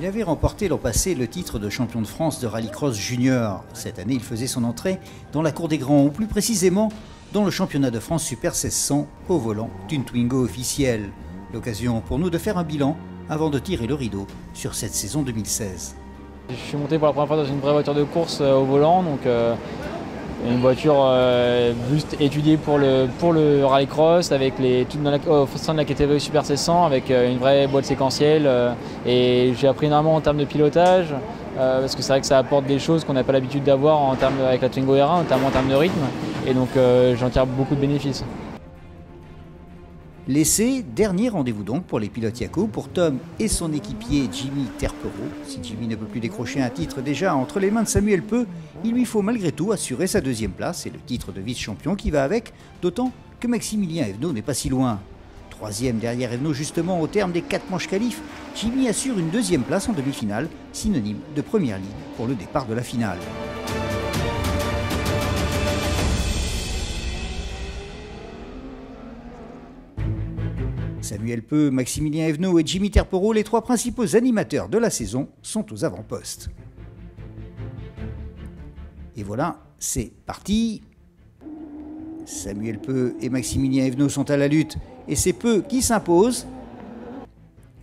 Il avait remporté l'an passé le titre de champion de France de rallycross junior. Cette année, il faisait son entrée dans la cour des grands, ou plus précisément dans le championnat de France Super 1600 au volant d'une Twingo officielle. L'occasion pour nous de faire un bilan avant de tirer le rideau sur cette saison 2016. Je suis monté pour la première fois dans une vraie voiture de course au volant, donc une voiture juste étudiée pour le rallycross, avec au sein de la catégorie Super 1600, avec une vraie boîte séquentielle. Et j'ai appris énormément en termes de pilotage, parce que c'est vrai que ça apporte des choses qu'on n'a pas l'habitude d'avoir avec la Twingo R1, notamment en termes de rythme. Et donc j'en tire beaucoup de bénéfices. L'essai, dernier rendez-vous donc pour les pilotes Yako, pour Tom et son équipier Jimmy Terpereau. Si Jimmy ne peut plus décrocher un titre déjà entre les mains de Samuel Peu, il lui faut malgré tout assurer sa deuxième place et le titre de vice-champion qui va avec, d'autant que Maximilien Evenot n'est pas si loin. Troisième derrière Evenot justement au terme des 4 manches qualifs, Jimmy assure une deuxième place en demi-finale, synonyme de première ligne pour le départ de la finale. Samuel Peu, Maximilien Evenot et Jimmy Terpereau, les 3 principaux animateurs de la saison, sont aux avant-postes. Et voilà, c'est parti. Samuel Peu et Maximilien Evenot sont à la lutte et c'est Peu qui s'impose.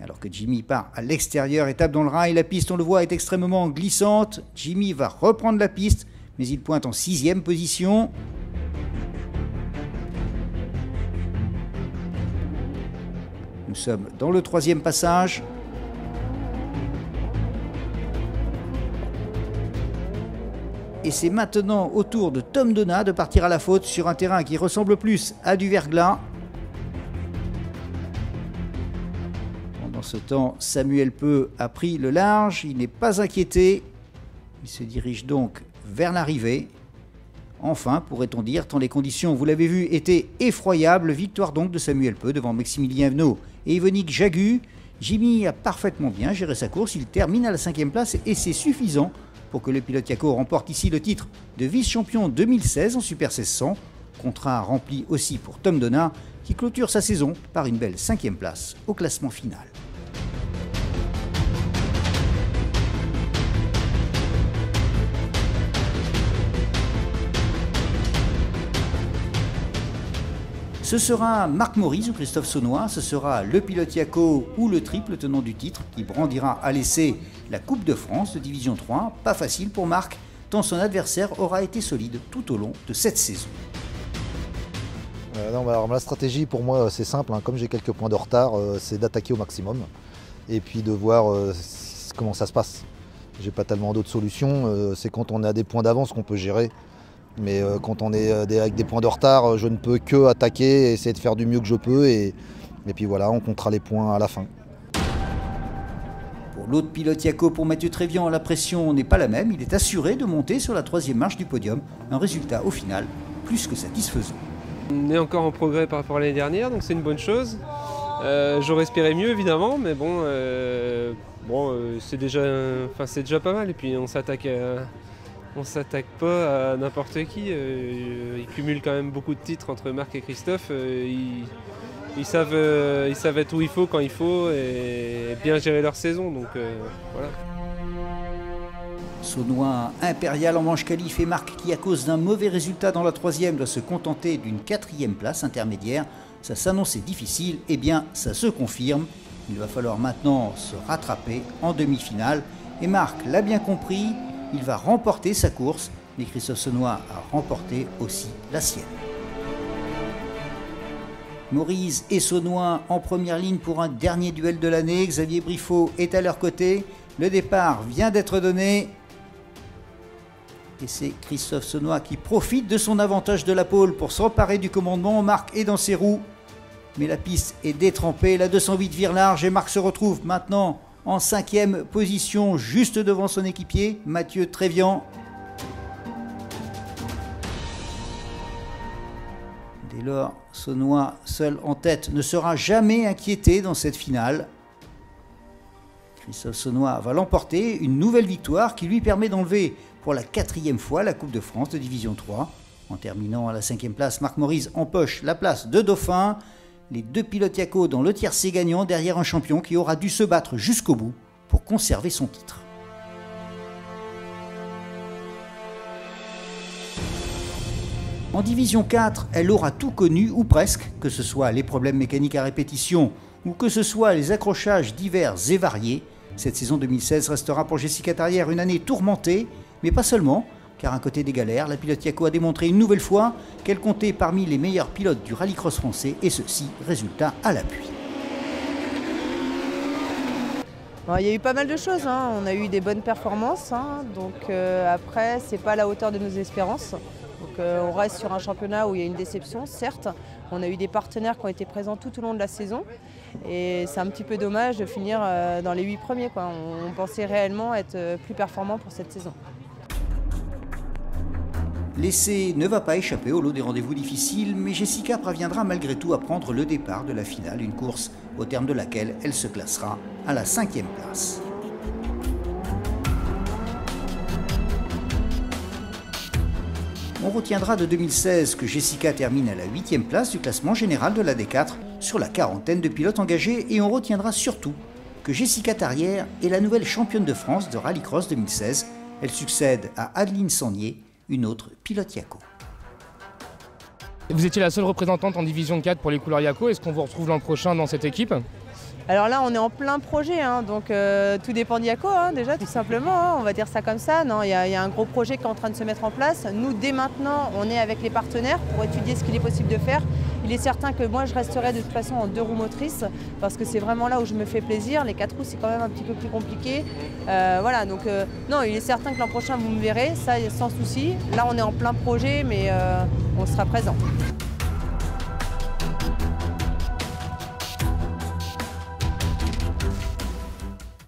Alors que Jimmy part à l'extérieur et tape dans le rail, la piste, on le voit, est extrêmement glissante. Jimmy va reprendre la piste, mais il pointe en 6e position. Nous sommes dans le 3e passage. Et c'est maintenant au tour de Tom Donat de partir à la faute sur un terrain qui ressemble plus à du verglas. Pendant ce temps, Samuel Peu a pris le large, il n'est pas inquiété. Il se dirige donc vers l'arrivée. Enfin, pourrait-on dire, tant les conditions, vous l'avez vu, étaient effroyables. Victoire donc de Samuel Peu devant Maximilien Evenot et Yvonique Jagu. Jimmy a parfaitement bien géré sa course, il termine à la 5e place et c'est suffisant pour que le pilote Yako remporte ici le titre de vice-champion 2016 en Super 1600. Contrat rempli aussi pour Tom Donat qui clôture sa saison par une belle 5e place au classement final. Ce sera Marc Maurice ou Christophe Saunois, ce sera le pilote Yako ou le triple tenant du titre qui brandira à l'essai la Coupe de France de Division 3. Pas facile pour Marc, tant son adversaire aura été solide tout au long de cette saison. Alors la stratégie pour moi c'est simple, comme j'ai quelques points de retard, c'est d'attaquer au maximum et puis de voir comment ça se passe. J'ai pas tellement d'autres solutions, c'est quand on a des points d'avance qu'on peut gérer. Mais quand on est avec des points de retard, je ne peux que attaquer, essayer de faire du mieux que je peux et puis voilà, on comptera les points à la fin. Pour l'autre pilote Yako, pour Mathieu Trévian, la pression n'est pas la même. Il est assuré de monter sur la 3e marche du podium. Un résultat au final plus que satisfaisant. On est encore en progrès par rapport à l'année dernière, donc c'est une bonne chose. J'aurais espéré mieux évidemment, mais bon, c'est déjà pas mal. Et puis on s'attaque pas à n'importe qui. Ils cumulent quand même beaucoup de titres entre Marc et Christophe. Ils savent être où il faut, quand il faut, et bien gérer leur saison. Donc voilà. Saunois impérial en manche qualif et Marc qui, à cause d'un mauvais résultat dans la 3e, doit se contenter d'une 4e place intermédiaire. Ça s'annonçait difficile, et bien ça se confirme. Il va falloir maintenant se rattraper en demi-finale. Et Marc l'a bien compris. Il va remporter sa course, mais Christophe Saunois a remporté aussi la sienne. Maurice et Saunois en première ligne pour un dernier duel de l'année. Xavier Briffaut est à leur côté. Le départ vient d'être donné. Et c'est Christophe Saunois qui profite de son avantage de la pole pour s'emparer du commandement. Marc est dans ses roues, mais la piste est détrempée. La 208 vire large et Marc se retrouve maintenant en 5e position, juste devant son équipier, Mathieu Trévian. Dès lors, Saunois, seul en tête, ne sera jamais inquiété dans cette finale. Christophe Saunois va l'emporter, une nouvelle victoire qui lui permet d'enlever pour la 4e fois la Coupe de France de Division 3. En terminant à la 5e place, Marc Maurice empoche la place de dauphin. Les 2 pilotes Yako dans le tiercé gagnant derrière un champion qui aura dû se battre jusqu'au bout pour conserver son titre. En Division 4, elle aura tout connu, ou presque, que ce soit les problèmes mécaniques à répétition ou que ce soit les accrochages divers et variés. Cette saison 2016 restera pour Jessica Tarrière une année tourmentée, mais pas seulement, car à côté des galères, la pilote Yako a démontré une nouvelle fois qu'elle comptait parmi les meilleurs pilotes du rallycross français, et ceci, résultat à l'appui. Il y a eu pas mal de choses, hein. On a eu des bonnes performances, hein. Donc après, c'est pas à la hauteur de nos espérances. Donc on reste sur un championnat où il y a une déception, certes. On a eu des partenaires qui ont été présents tout au long de la saison. Et c'est un petit peu dommage de finir dans les 8 premiers, quoi. On pensait réellement être plus performant pour cette saison. L'essai ne va pas échapper au lot des rendez-vous difficiles, mais Jessica parviendra malgré tout à prendre le départ de la finale, une course au terme de laquelle elle se classera à la 5e place. On retiendra de 2016 que Jessica termine à la 8e place du classement général de la D4 sur la quarantaine de pilotes engagés, et on retiendra surtout que Jessica Tarrière est la nouvelle championne de France de rallycross 2016. Elle succède à Adeline Sangnier, une autre pilote Yako. Vous étiez la seule représentante en division 4 pour les couleurs Yako. Est-ce qu'on vous retrouve l'an prochain dans cette équipe? Alors là, on est en plein projet, hein, donc tout dépend d'Yako, hein, déjà, tout simplement, hein, on va dire ça comme ça. Non, il y a un gros projet qui est en train de se mettre en place. Nous, dès maintenant, on est avec les partenaires pour étudier ce qu'il est possible de faire. Il est certain que moi, je resterai de toute façon en 2 roues motrices, parce que c'est vraiment là où je me fais plaisir. Les 4 roues, c'est quand même un petit peu plus compliqué. Voilà, donc non, il est certain que l'an prochain, vous me verrez, ça, sans souci. Là, on est en plein projet, mais on sera présent.